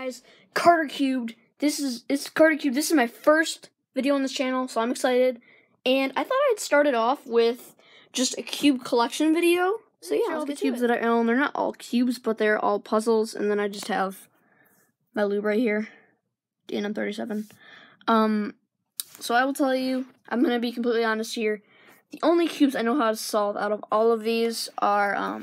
guys, Carter Cubed. It's Carter Cubed. This is my first video on this channel, so I'm excited. And I thought I'd start it off with just a cube collection video. So yeah, all the cubes that I own, they're not all cubes, but they're all puzzles. And then I just have my lube right here, DNM37. So I will tell you, I'm gonna be completely honest here. The only cubes I know how to solve out of all of these are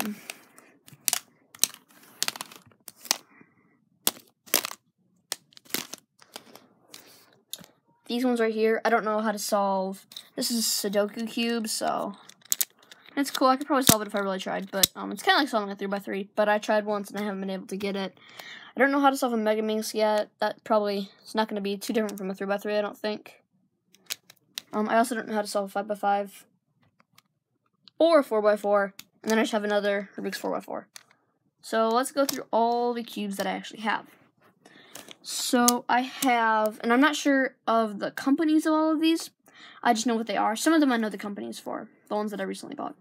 these ones right here. I don't know how to solve. This is Sudoku cube, so it's cool. I could probably solve it if I really tried, but it's kind of like solving a 3x3. But I tried once and I haven't been able to get it. I don't know how to solve a Megaminx yet. That probably is not going to be too different from a 3x3, I don't think. I also don't know how to solve a 5x5 or a 4x4, and then I just have another Rubik's 4x4. So let's go through all the cubes that I actually have. So I have, and I'm not sure of the companies of all of these. I just know what they are. Some of them I know the companies for, the ones that I recently bought.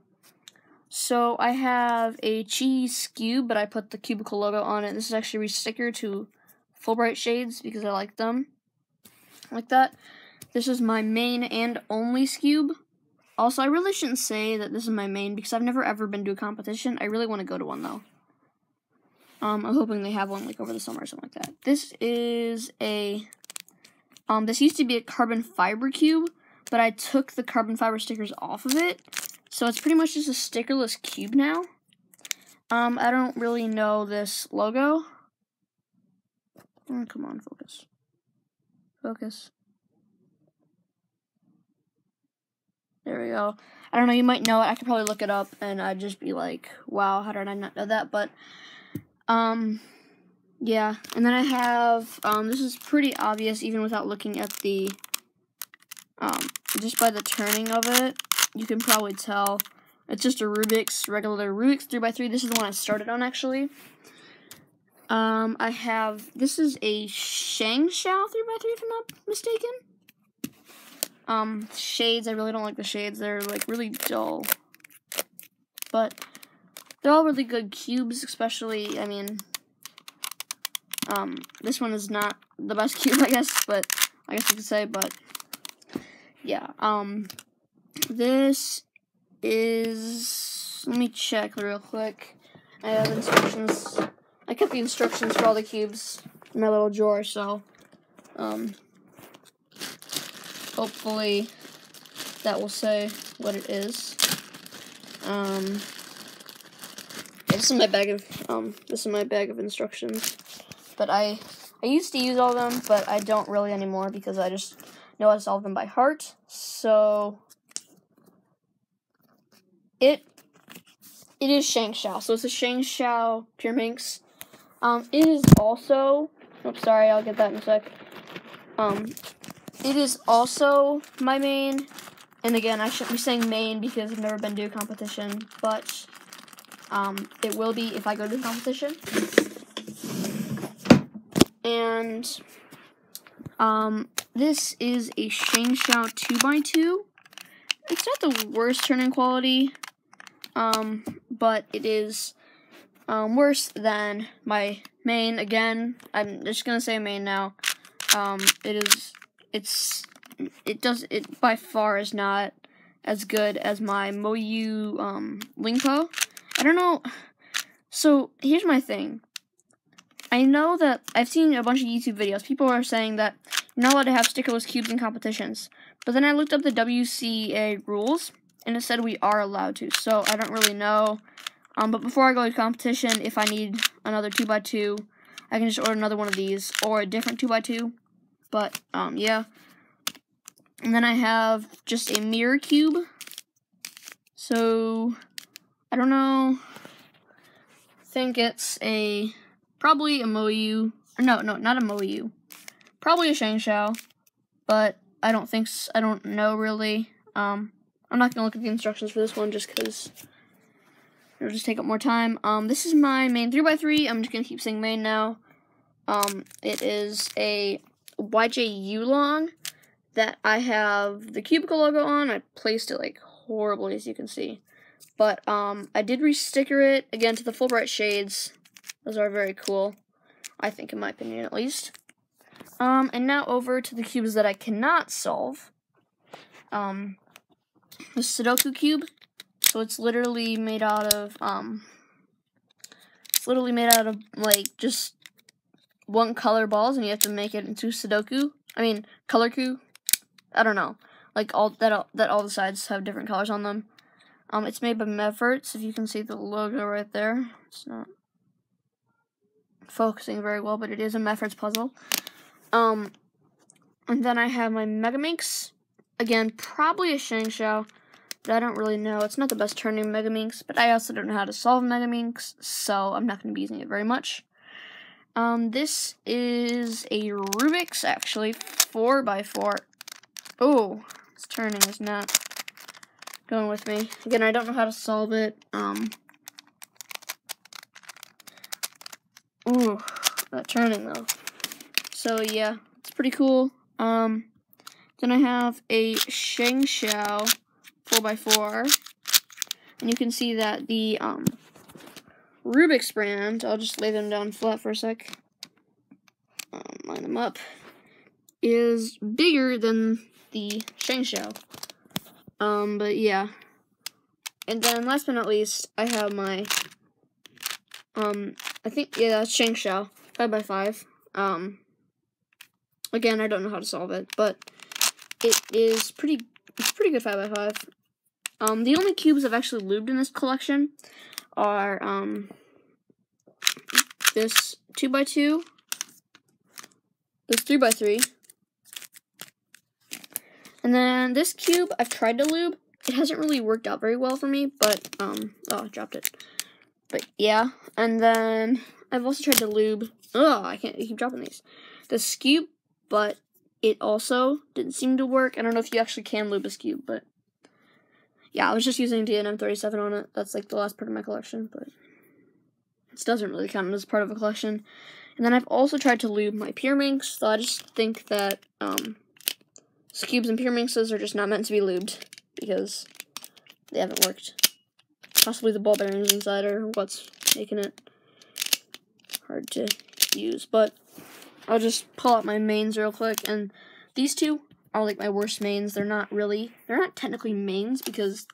So I have a cheese cube, but I put the Cubicle logo on it. This is actually re-sticker to Fullbright shades because I like them. Like that. This is my main and only cube. Also, I really shouldn't say that this is my main because I've never ever been to a competition. I really want to go to one though. I'm hoping they have one like over the summer or something like that. This is a, this used to be a carbon fiber cube, but I took the carbon fiber stickers off of it. So it's pretty much just a stickerless cube now. I don't really know this logo. Oh, come on, focus. Focus. There we go. I don't know, you might know it. I could probably look it up and I'd just be like, wow, how did I not know that? But, yeah. And then I have, this is pretty obvious even without looking at the, just by the turning of it, you can probably tell. It's just a regular Rubik's 3x3. This is the one I started on, actually. I have, this is a Shangshao 3x3, if I'm not mistaken. Shades, I really don't like the shades. They're, like, really dull. But they're all really good cubes, especially, I mean, this one is not the best cube, I guess you could say, but, yeah, this is, let me check real quick. I have instructions. I kept the instructions for all the cubes in my little drawer, so, hopefully that will say what it is. This is my bag of instructions. But I used to use all of them, but I don't really anymore because I just know how to solve them by heart. So it is Shangshao. So it's a Shangshao Pure Minx. It is also, oops, sorry, I'll get that in a sec. It is also my main, and again, I shouldn't be saying main because I've never been to a competition, but it will be if I go to a competition. And this is a Shangshao 2x2. It's not the worst turning quality, but it is worse than my main. Again, I'm just gonna say main now. It by far is not as good as my Moyu Lingpo. I don't know. So here's my thing. I know that I've seen a bunch of YouTube videos. People are saying that you're not allowed to have stickerless cubes in competitions. But then I looked up the WCA rules, and it said we are allowed to. So I don't really know. But before I go to competition, if I need another 2x2, I can just order another one of these or a different 2x2. But, yeah. And then I have just a mirror cube. So, I don't know. I think it's probably a Moyu. No, not a Moyu. Probably a Shangshao. But I don't know really. I'm not going to look at the instructions for this one just because it'll just take up more time. This is my main 3x3. I'm just going to keep saying main now. It is a YJ Yulong that I have the Cubicle logo on. I placed it like horribly, as you can see. But I did re-sticker it again to the Fullbright shades. Those are very cool. I think, in my opinion, at least. And now over to the cubes that I cannot solve. The Sudoku cube. So it's literally made out of, like, just one color balls, and you have to make it into Sudoku. I mean, color cube. I don't know. Like, all the sides have different colors on them. It's made by Mefferts, if you can see the logo right there. It's not focusing very well, but it is a Mefferts puzzle. And then I have my Megaminx. Again, probably a ShengShou, but I don't really know. It's not the best turning Megaminx, but I also don't know how to solve Megaminx, so I'm not going to be using it very much. This is a Rubik's, actually, 4x4. Oh, this turning is not going with me. Again, I don't know how to solve it. Ooh, that turning, though. So, yeah, it's pretty cool. Then I have a ShengShou 4x4. And you can see that the, Rubik's brand, I'll just lay them down flat for a sec. Line them up. Is bigger than the ShengShou. But yeah. And then last but not least, I have my, I think, yeah, that's ShengShou 5x5. Again, I don't know how to solve it, but it's pretty good 5x5. The only cubes I've actually lubed in this collection are, this 2x2, this 3x3, and then this cube I've tried to lube. It hasn't really worked out very well for me, but, oh, I dropped it. But, yeah, and then I've also tried to lube, I keep dropping these. This cube, but it also didn't seem to work. I don't know if you actually can lube this cube, but, yeah, I was just using DNM37 on it. That's, like, the last part of my collection, but it doesn't really count as part of a collection. And then I've also tried to lube my Pyraminx, so I just think that, cubes and Pyraminxes are just not meant to be lubed, because they haven't worked. Possibly the ball bearings inside are what's making it hard to use, but I'll just pull out my mains real quick, and these two are like my worst mains. They're not technically mains, because,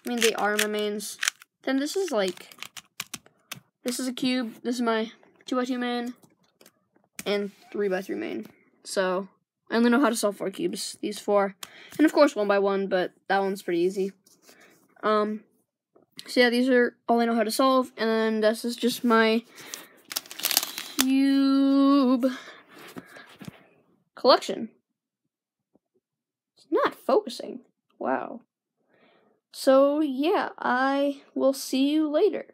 I mean, they are my mains. Then this is a cube, this is my 2x2 main, and 3x3 main. So, I only know how to solve 4 cubes, these 4. And of course 1x1, but that one's pretty easy. So yeah, these are all I know how to solve, and then this is just my cube collection. It's not focusing. Wow. So yeah, I will see you later.